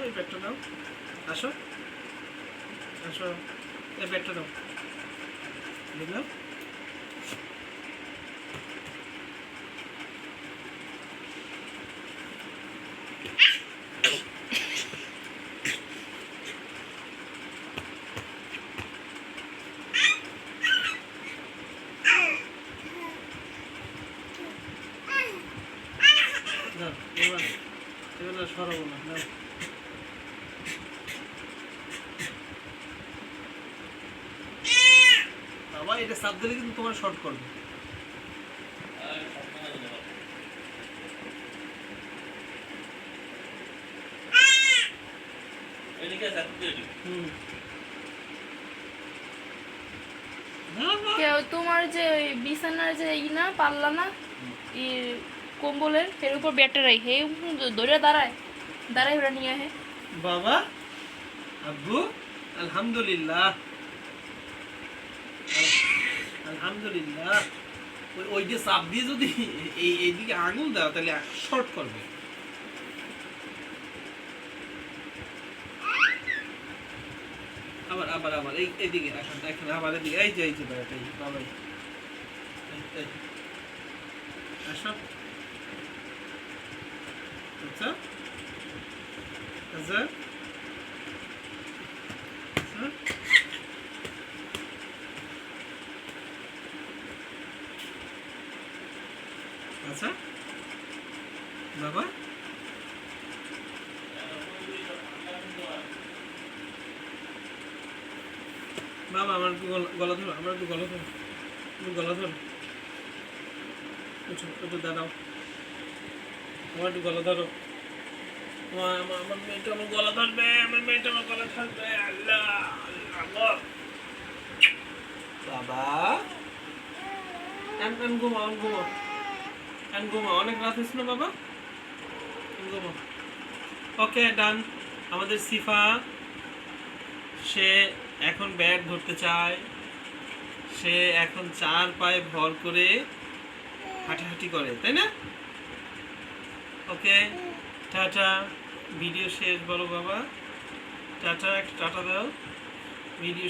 এই ব্যাটটা দাও, আসো আসো, এই ব্যাটটা দাও, দিলাম। এবার এবার সরাবো না, নাও। বাবা এটা চাপ দিলে কিন্তু তোমার শর্ট করবে। তোমার যে ওই বিছানার যে না পাল্লা না কম্বলের এর উপর ব্যাটটা রাখে ধরে দাঁড়ায় ওরা নিয়ে আহে। বাবা আব্বু আলহামদুলিল্লাহ আলহামদুলিল্লাহ। ওই যে চাপ দিয়ে যদি এইদিকে আঙুল দাও তাহলে শর্ট করবে। আবার আবার আবার এইদিকে এখন আবার এদিকে, এই যে বাবাই আসো। আচ্ছা আচ্ছা আচ্ছা বাবা বাবা আমার গলা ধরো, আমার একটু গলা ধরো, গলা ধরো, একটু দাঁড়াও, আমার একটু গলা ধরো। আমার মেয়েটা আমার গলা ধরবে, আমার মেয়েটা আমার গলা ধরবে। আল্লাহ আল্লাহ বাবা ঘুমাও, অনেক রাত হয়েছে না বাবা, ঘুমাও। ওকে ডান। আমাদের সিফা সে এখন ব্যাট ধরতে চায়, সে এখন 4 পায়ে ভর করে হাঁটাহাঁটি করে, তাই না? ওকে টাটা, ভিডিও শেষ বলো বাবা, টাটা, একটা টাটা দাও, ভিডিও